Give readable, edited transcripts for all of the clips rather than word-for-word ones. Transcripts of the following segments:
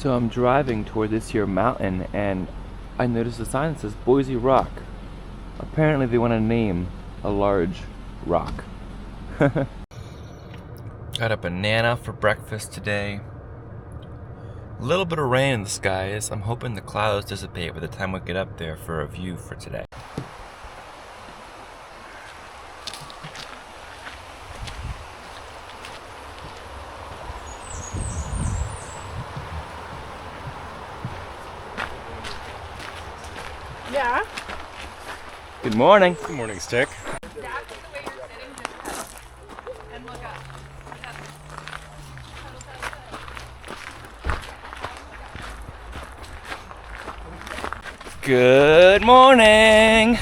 So I'm driving toward this here mountain and I noticed a sign that says Boise Rock. Apparently they want to name a large rock. Got a banana for breakfast today. A little bit of rain in the skies. I'm hoping the clouds dissipate by the time we get up there for a view for today. Yeah. Good morning. Good morning, Stick. That's the way you're sitting, just and look up. Good morning.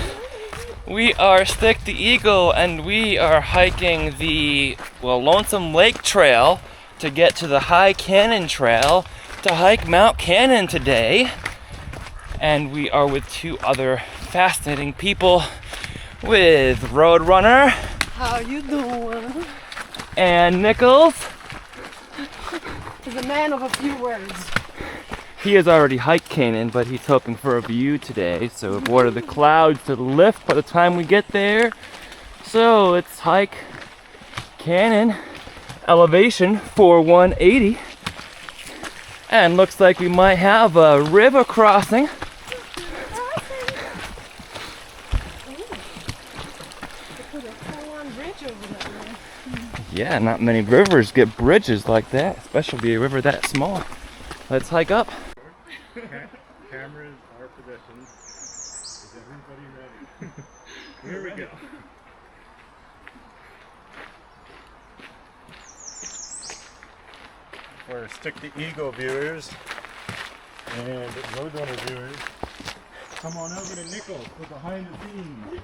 We are Stick the Eagle and we are hiking the Lonesome Lake Trail to get to the High Canyon Trail to hike Mount Canyon today. And we are with two other fascinating people, with Roadrunner. How you doing? And Nichols. He's a man of a few words. He has already hiked Canyon, but he's hoping for a view today. So we've ordered the clouds to lift by the time we get there. So let's hike Canyon, elevation 4180. And looks like we might have a river crossing. Yeah, not many rivers get bridges like that, especially a river that small. Let's hike up. Cameras are possessions. Is everybody ready? Here we go. For Stick the Eagle viewers and Roadrunner viewers, come on over to Nichols for behind the scenes.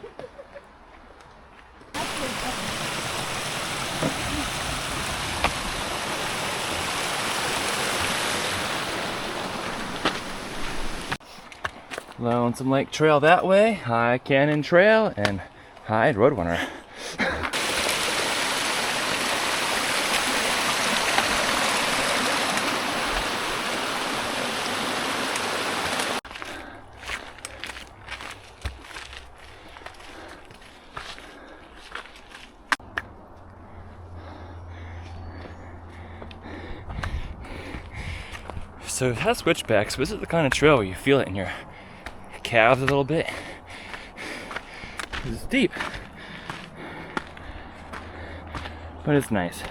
Lonesome Lake Trail that way, High Canyon Trail, and High Roadrunner. So it has switchbacks, but this is the kind of trail where you feel it in your calves a little bit. It's deep, but it's nice.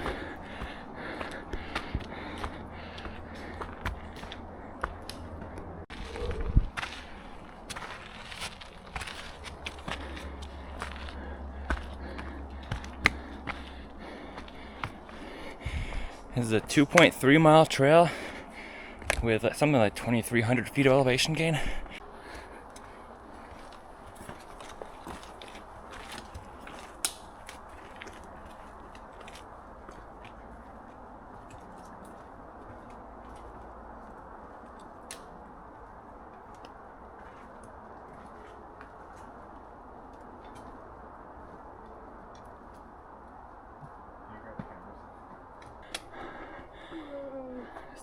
This is a 2.3 mile trail with something like 2,300 feet of elevation gain.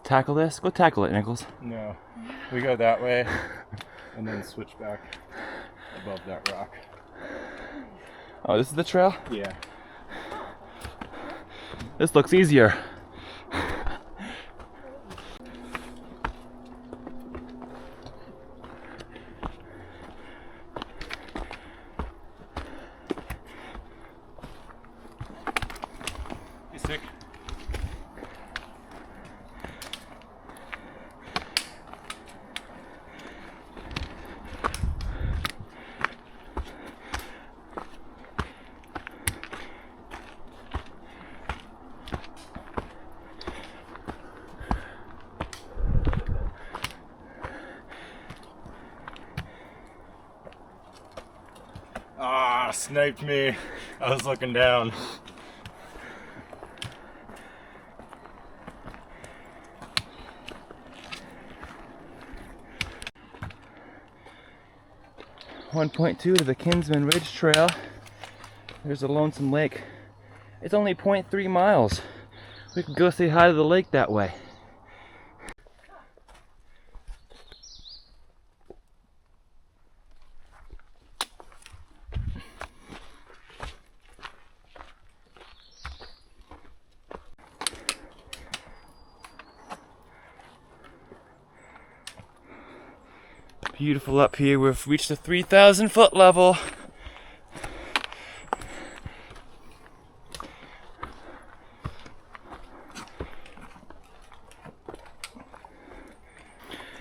Tackle this? Go tackle it, Nichols. No, we go that way and then switch back above that rock. Oh, this is the trail? Yeah. This looks easier. You sick? Ah, sniped me. I was looking down. .2 to the Kinsman Ridge Trail. There's a Lonesome Lake. It's only 0.3 miles. We could go say hi to the lake that way. Beautiful up here. We've reached the 3,000 foot level.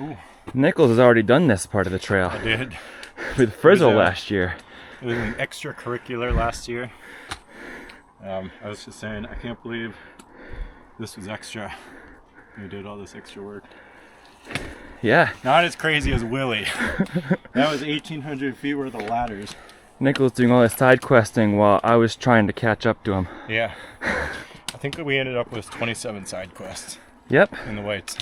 Ooh. Nichols has already done this part of the trail. I did. With Frizzle last year. It was an extracurricular last year. I was just saying, I can't believe this was extra. We did all this extra work. Yeah. Not as crazy as Willie. That was 1,800 feet worth of ladders. Nichols doing all this side questing while I was trying to catch up to him. Yeah. I think that we ended up with 27 side quests. Yep. In the weights.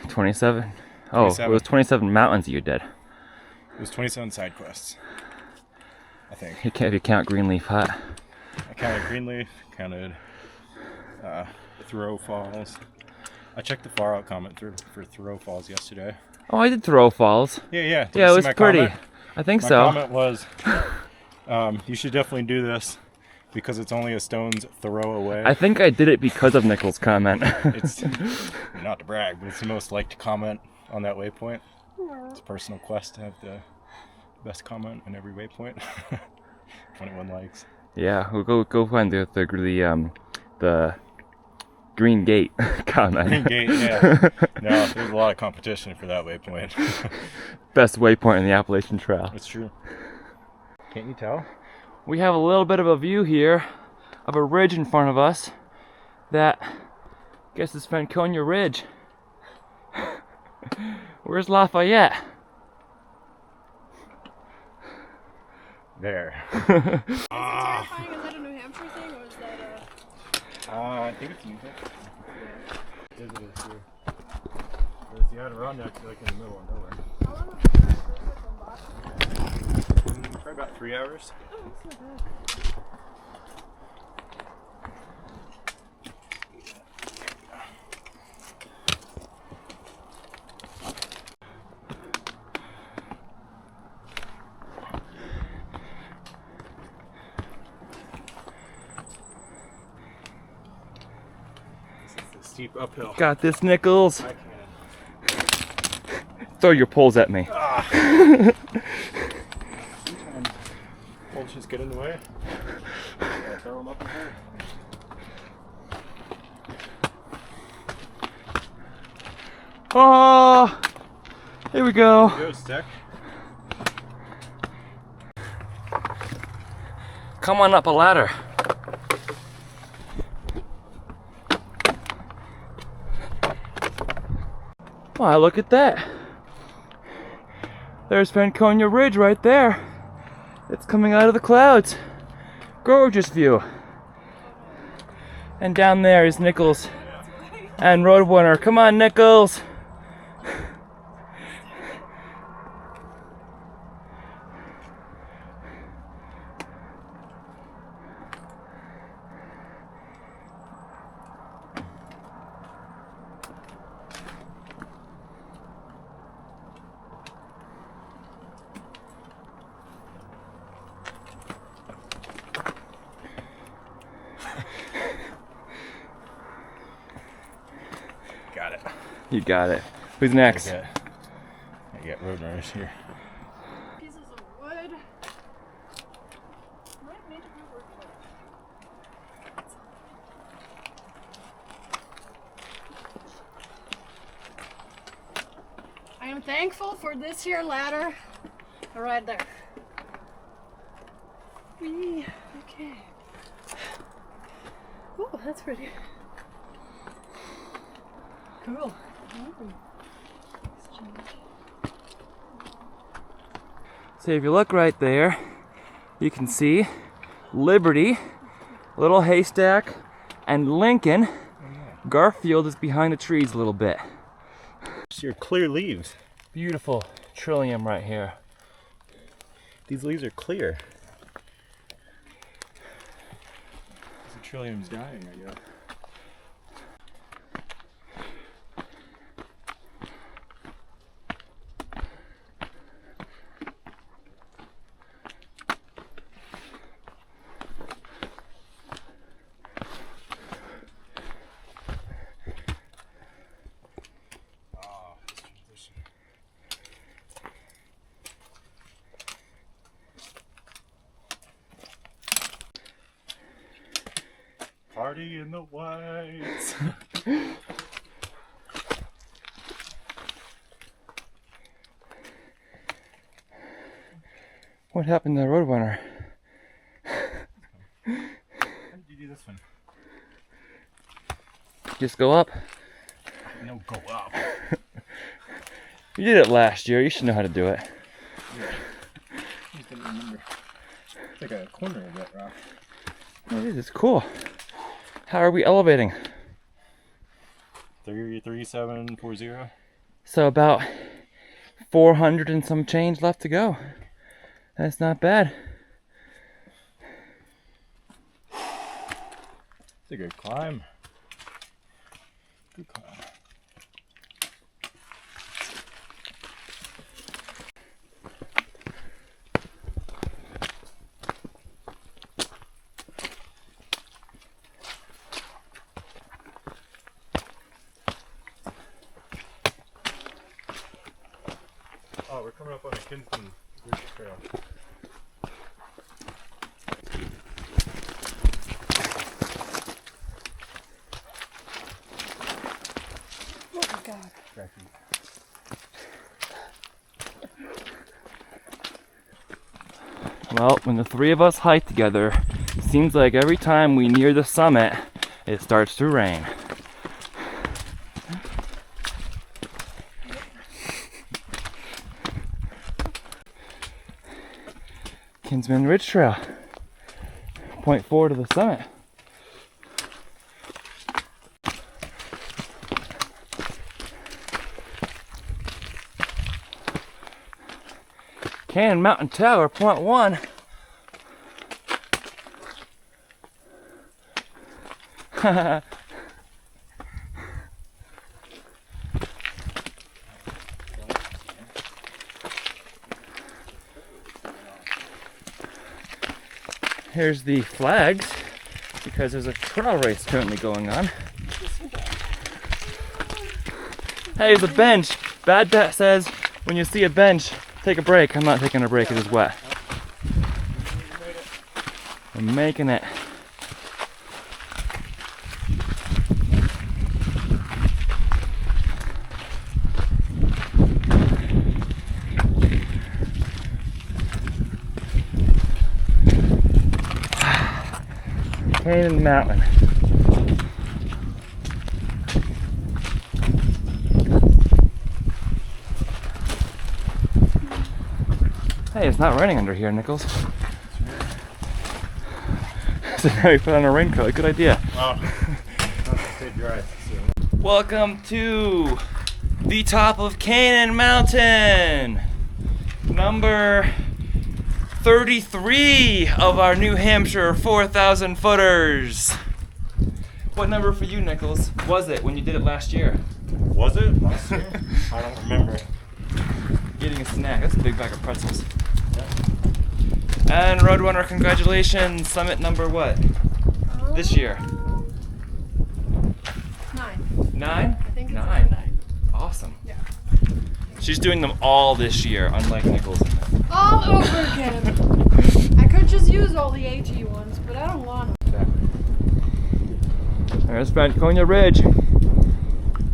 27? Oh, 27. it was 27 mountains that you did. It was 27 side quests. I think. If you count Greenleaf Hut. I counted Greenleaf, counted Throw Falls. I checked the far out comment for Throw Falls yesterday. Oh, I did Throw Falls. Yeah. Did Yeah, you it see was my pretty. comment? I think My so. comment was, you should definitely do this because it's only a stone's throw away. I think I did it because of Nichols' comment. It's not to brag, but it's the most liked comment on that waypoint. It's a personal quest to have the best comment on every waypoint. 21 likes. Yeah, we'll go find the Green Gate comment. Green Gate, yeah. No, there's a lot of competition for that waypoint. Best waypoint in the Appalachian Trail. It's true. Can't you tell? We have a little bit of a view here of a ridge in front of us that I guess is Franconia Ridge. Where's Lafayette? There. Terrifying. Is that a New Hampshire thing or is that I think it's New Hampshire. Yeah. It is here. There's the Adirondacks like in the middle of nowhere. how long of a drive is it from Boston? Probably about 3 hours. Oh, that's not bad. Steep uphill. Got this, Nichols. I can. Throw your poles at me. Sometimes poles just get in the way. Gotta throw them up in there. Oh, here we go. Go, Stick. Come on up a ladder. Wow, look at that. There's Franconia Ridge right there. It's coming out of the clouds. Gorgeous view. And down there is Nichols and Roadrunner. Come on, Nichols. Got it. You got it. Who's next? I got Roadrunners here. Pieces of wood. Might need to be worked with. I am thankful for this here ladder right there. Whee, okay. Oh, that's pretty. Cool. So if you look right there, you can see Liberty, Little Haystack, and Lincoln. Garfield is behind the trees a little bit. It's your clear leaves. Beautiful trillium right here. These leaves are clear. The trillium's dying, I guess. Party in the whites. What happened to the Roadrunner? How did you do this one? Just go up. No, go up. You did it last year. You should know how to do it. Yeah. I just didn't remember. It's like a corner of that rock. It is. It's cool. How are we elevating? 3740. So about 400 and some change left to go. That's not bad. It's a good climb. Good climb. Oh, we're coming up on the Kinsman Ridge Trail. Oh my god. Well, when the three of us hike together, it seems like every time we near the summit, it starts to rain. Kinsman Ridge Trail. 0.4 to the summit. Cannon Mountain Tower, 0.1. Here's the flags, because there's a trail race currently going on. Hey, there's a bench. Bad Bet says when you see a bench, take a break. I'm not taking a break, it is wet. I'm making it. Cannon Mountain. Hey, it's not raining under here, Nichols. So now we put on a raincoat. Good idea. Oh, stay dry. Welcome to the top of Cannon Mountain, number 33 of our New Hampshire 4,000 footers. What number for you, Nichols, was it when you did it last year? Was it last year? I don't remember. Getting a snack. That's a big bag of pretzels. And Roadrunner, congratulations. Summit number what? This year? 9. 9? I think it's 9. Awesome. Yeah. She's doing them all this year, unlike Nichols. All over again. I could just use all the AT ones, but I don't want them. There's Franconia Ridge.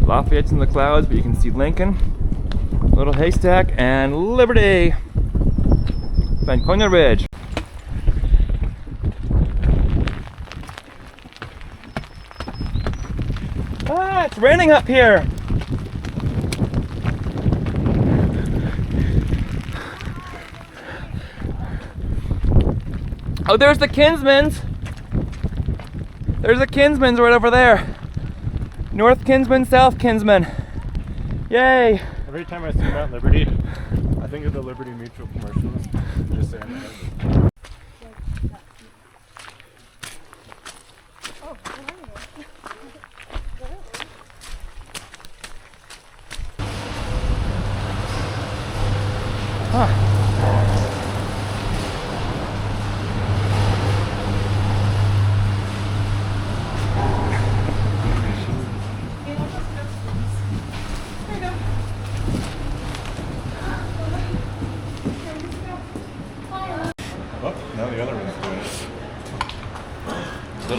Lafayette's in the clouds, but you can see Lincoln, Little Haystack, and Liberty. Franconia Ridge. Ah, it's raining up here. Oh, there's the Kinsmans. There's the Kinsmans right over there. North Kinsman, South Kinsman. Yay. Every time I see Mount Liberty, I think of the Liberty Mutual commercials. Just saying that. Oh, Huh.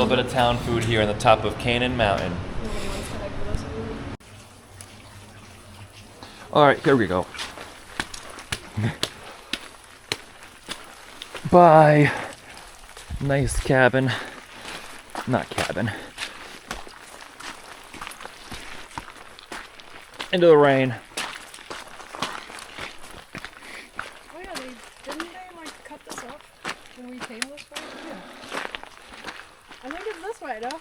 little bit of town food here on the top of Canaan Mountain. Alright, here we go. Bye. Nice cabin. Not cabin. Into the rain. Oh yeah, didn't they like cut this off when we came this way? Yeah. I think it's this way though.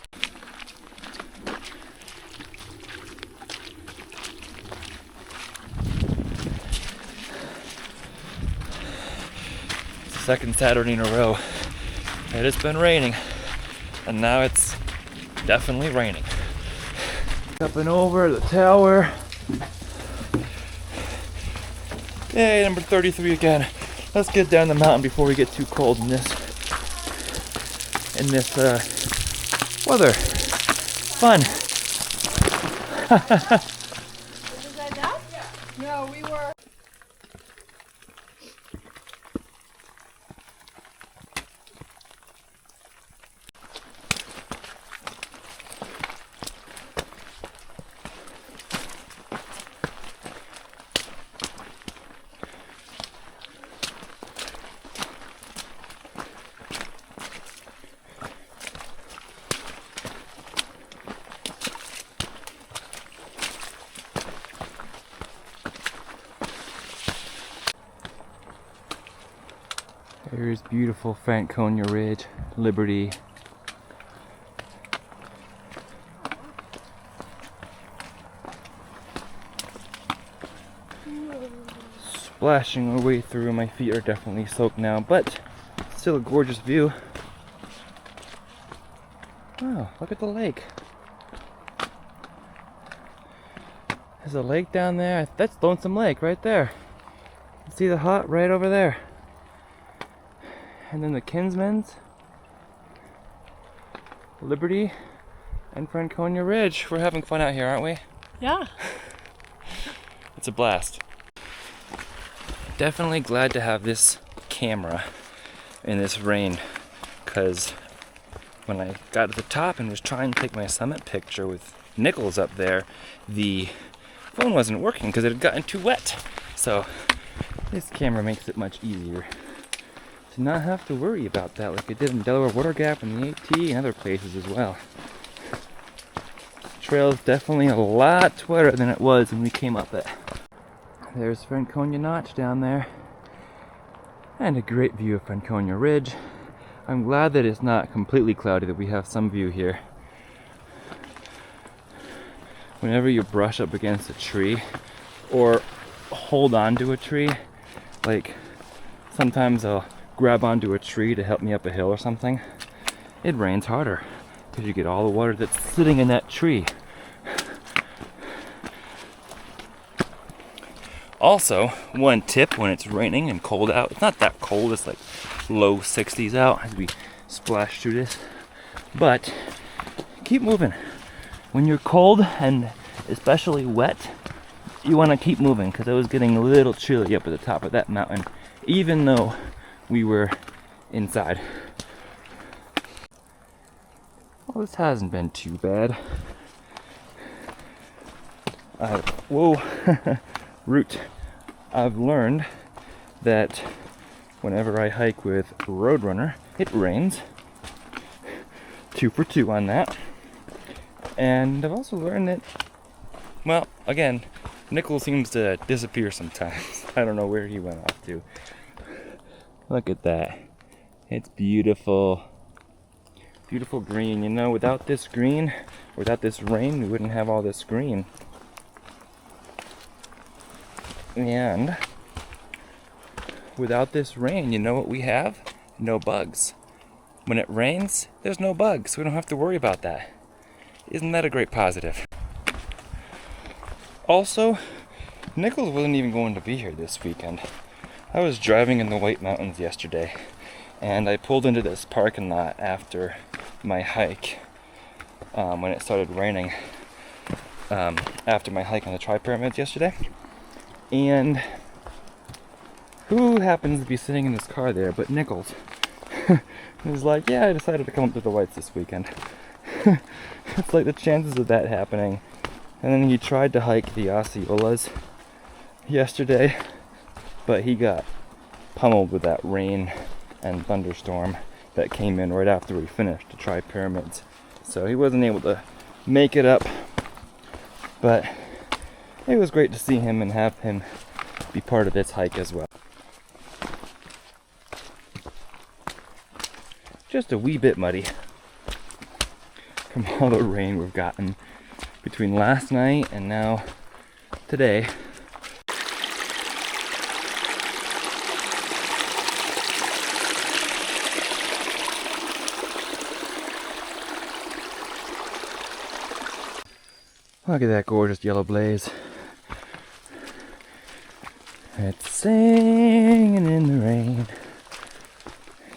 It's the second Saturday in a row. It has been raining. And now it's definitely raining. Up and over the tower. Yay, number 33 again. Let's get down the mountain before we get too cold in this weather. Fun. Was that down? Yeah. No, we were. Here's beautiful Franconia Ridge, Liberty. Splashing our way through, my feet are definitely soaked now, but still a gorgeous view. Wow, look at the lake. There's a lake down there. That's Lonesome Lake right there. See the hut right over there. And then the Kinsmans, Liberty, and Franconia Ridge. We're having fun out here, aren't we? Yeah. It's a blast. Definitely glad to have this camera in this rain, because when I got to the top and was trying to take my summit picture with Nichols up there, the phone wasn't working because it had gotten too wet. So this camera makes it much easier to not have to worry about that like it did in Delaware Water Gap and the AT and other places as well. Trail is definitely a lot wetter than it was when we came up it. There's Franconia Notch down there, and a great view of Franconia Ridge. I'm glad that it's not completely cloudy, that we have some view here. Whenever you brush up against a tree or hold on to a tree, like sometimes I'll grab onto a tree to help me up a hill or something, it rains harder because you get all the water that's sitting in that tree. Also, one tip when it's raining and cold out, it's not that cold, it's like low 60s out as we splash through this, but keep moving. When you're cold and especially wet, you want to keep moving, because it was getting a little chilly up at the top of that mountain, even though we were inside. Well, this hasn't been too bad. Whoa, root. I've learned that whenever I hike with Roadrunner, it rains. 2 for 2 on that. And I've also learned that, well, again, Nichols seems to disappear sometimes. I don't know where he went off to. Look at that. It's beautiful. Beautiful green. You know, without this green, without this rain, we wouldn't have all this green. And without this rain, you know what we have? No bugs. When it rains, there's no bugs. We don't have to worry about that. Isn't that a great positive? Also, Nichols wasn't even going to be here this weekend. I was driving in the White Mountains yesterday, and I pulled into this parking lot after my hike when it started raining, after my hike on the Tri-Pyramids yesterday. And who happens to be sitting in this car there but Nichols? He was like, yeah, I decided to come up to the Whites this weekend. It's like the chances of that happening. And then he tried to hike the Osceolas yesterday, but he got pummeled with that rain and thunderstorm that came in right after we finished to try pyramids. So he wasn't able to make it up, but it was great to see him and have him be part of this hike as well. Just a wee bit muddy from all the rain we've gotten between last night and now today. Look at that gorgeous yellow blaze. It's singing in the rain.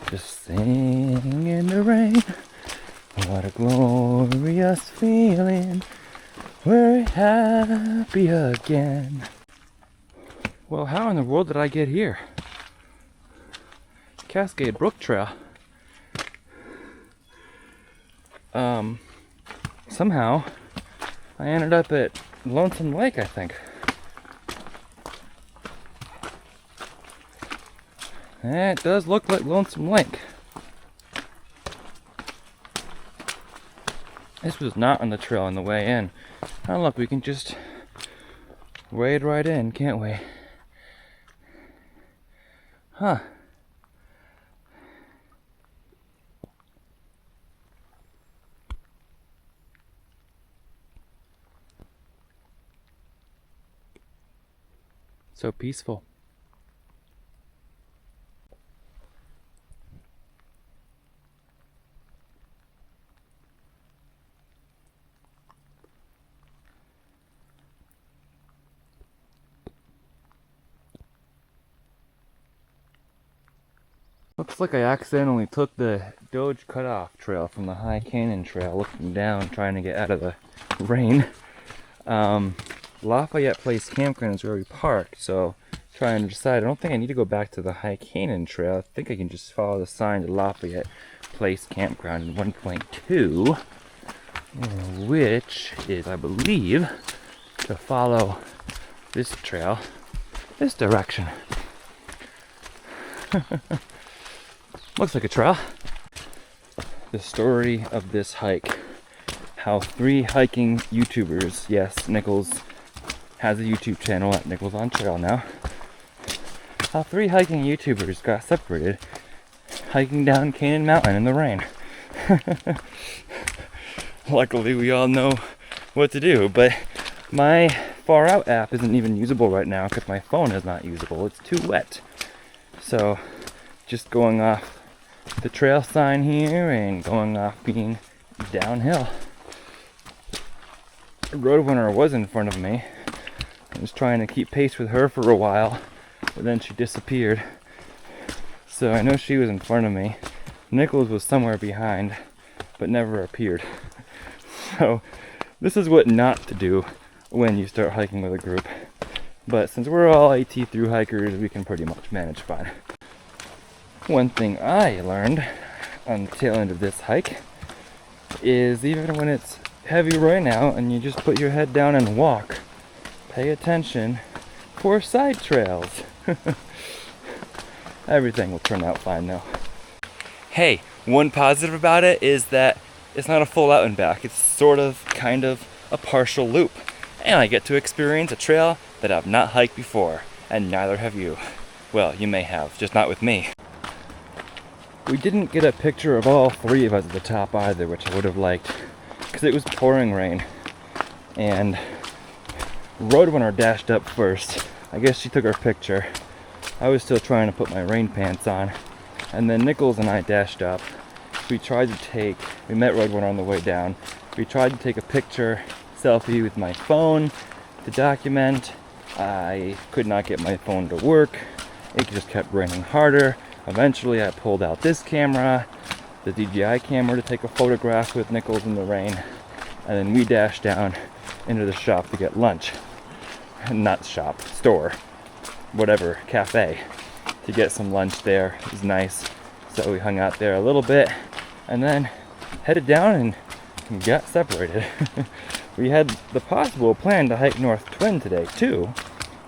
Just singing in the rain. What a glorious feeling. We're happy again. Well, how in the world did I get here? Cascade Brook Trail. Somehow I ended up at Lonesome Lake, I think. It does look like Lonesome Lake. This was not on the trail on the way in. Oh look, we can just wade right in, can't we? Huh. So peaceful. Looks like I accidentally took the Doge Cutoff Trail from the High Canyon Trail, looking down, trying to get out of the rain. Lafayette Place Campground is where we parked, so trying to decide. I don't think I need to go back to the High Canyon Trail. I think I can just follow the sign to Lafayette Place Campground in 1.2, which is, I believe, to follow this trail this direction. Looks like a trail. The story of this hike. How 3 hiking YouTubers, yes, Nichols has a YouTube channel at Nichols on Trail now. How 3 hiking YouTubers got separated hiking down Canyon Mountain in the rain. Luckily we all know what to do, but my Far Out app isn't even usable right now because my phone is not usable. It's too wet. So just going off the trail sign here and going off being downhill. Roadrunner was in front of me. I was trying to keep pace with her for a while, but then she disappeared. So I know she was in front of me. Nichols was somewhere behind, but never appeared. So this is what not to do when you start hiking with a group. But since we're all AT thru hikers, we can pretty much manage fine. One thing I learned on the tail end of this hike is even when it's heavy rain out and you just put your head down and walk, pay attention for side trails. Everything will turn out fine though. Hey, one positive about it is that it's not a full out and back. It's sort of, kind of a partial loop. And I get to experience a trail that I've not hiked before, and neither have you. Well, you may have, just not with me. We didn't get a picture of all 3 of us at the top either, which I would have liked, because it was pouring rain. And Roadrunner dashed up first. I guess she took her picture. I was still trying to put my rain pants on. And then Nichols and I dashed up. We met Roadrunner on the way down. We tried to take a picture, selfie with my phone to document. I could not get my phone to work. It just kept raining harder. Eventually I pulled out this camera, the DJI camera, to take a photograph with Nichols in the rain. And then we dashed down into the shop to get lunch. Not shop, store, whatever, cafe, to get some lunch there. It was nice. So we hung out there a little bit and then headed down and got separated. We had the possible plan to hike North Twin today too.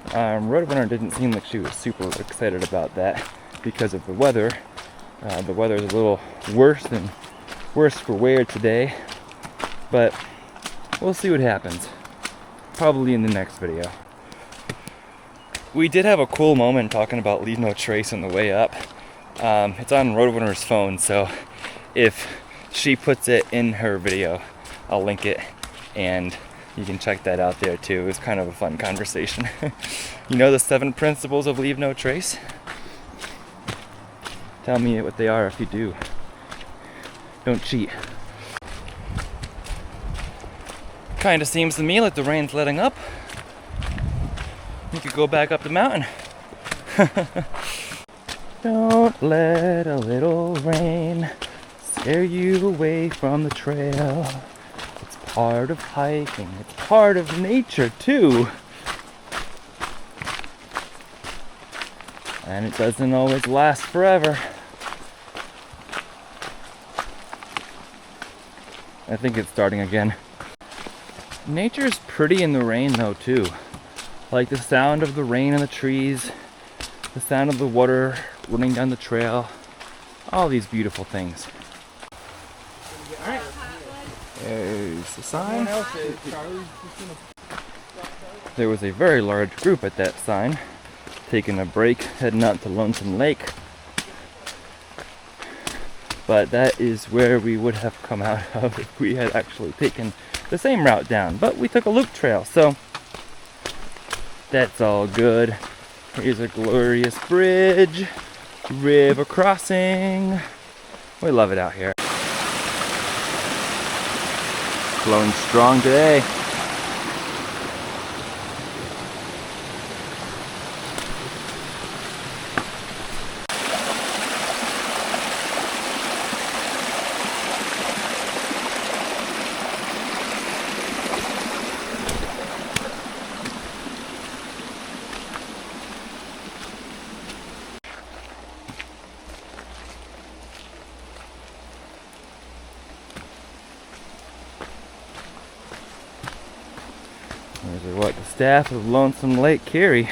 Roadrunner didn't seem like she was super excited about that because of the weather. The weather is a little worse for wear today, but we'll see what happens. Probably in the next video. We did have a cool moment talking about Leave No Trace on the way up. It's on Roadrunner's phone, so if she puts it in her video, I'll link it and you can check that out there too. It was kind of a fun conversation. You know the 7 principles of Leave No Trace? Tell me what they are if you do. Don't cheat. Kind of seems to me like the rain's letting up. You could go back up the mountain. Don't let a little rain scare you away from the trail. It's part of hiking. It's part of nature too. And it doesn't always last forever. I think it's starting again. Nature's pretty in the rain though too. Like the sound of the rain in the trees, the sound of the water running down the trail, all these beautiful things. Alright, there's the sign. There was a very large group at that sign, taking a break, heading out to Lonesome Lake. But that is where we would have come out of if we had actually taken the same route down. But we took a loop trail, so that's all good. Here's a glorious bridge, river crossing. We love it out here. Blowing strong today. These are what the staff of Lonesome Lake carry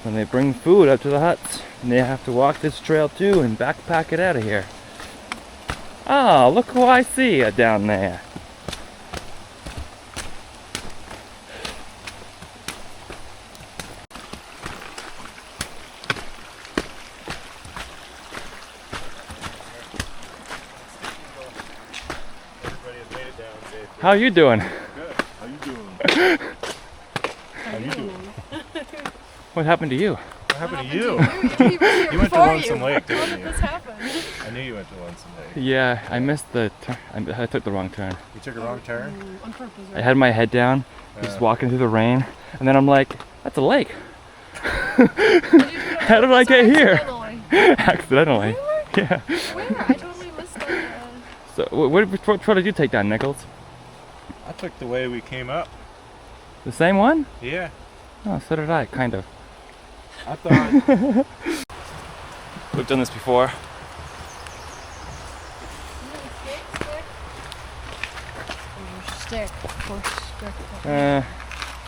when they bring food up to the huts, and they have to walk this trail too and backpack it out of here. Oh, look who I see down there. How you doing? Good. How you doing? How you doing? What happened to you? What happened to you? You went to Lonesome Lake, How didn't did you? this happen? I knew you went to Lonesome Lake. Yeah, I missed the turn. I took the wrong turn. You took a wrong turn? On purpose, I had my head down, just walking through the rain, and then I'm like, that's a lake. How did I get here? Accidentally. Really? Yeah. Where? I totally missed that. So, which trail did you take down, Nichols? I took the way we came up. The same one? Yeah. Oh, so did I, kind of. I thought. We've done this before. Stick. Of course, stick.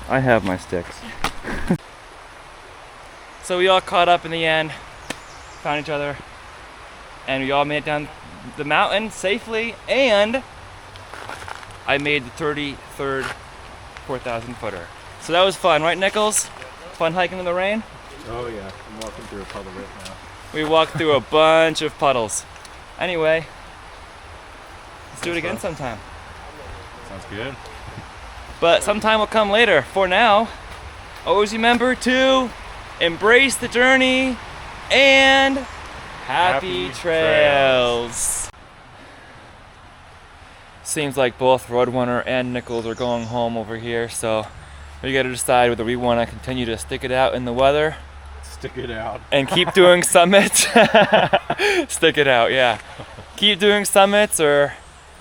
I have my sticks. So we all caught up in the end, found each other, and we all made it down the mountain safely, and I made the 33rd 4,000 footer. So that was fun, right, Nichols? Fun hiking in the rain? Oh yeah, I'm walking through a puddle right now. We walked through a bunch of puddles. Anyway, let's do it again sometime. Sounds good. But sometime will come later. For now, always remember to embrace the journey and happy trails. Seems like both Roadrunner and Nichols are going home over here, so we gotta decide whether we want to continue to stick it out in the weather. Stick it out. And keep doing summits. Stick it out, yeah. Keep doing summits, or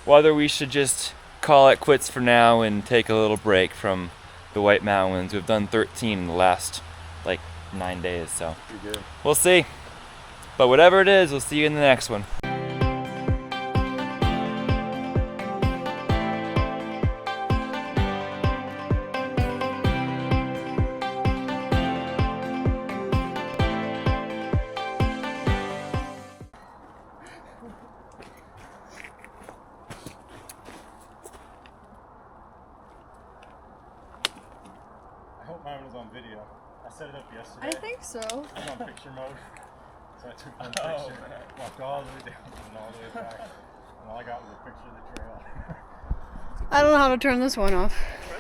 whether we should just call it quits for now and take a little break from the White Mountains. We've done 13 in the last like 9 days, so You're good. we'll see. But whatever it is, we'll see you in the next one. I hope mine was on video. I set it up yesterday. I think so. It was on picture mode. So I took one picture, walked all the way down and all the way back. And all I got was a picture of the trail. I don't know how to turn this one off.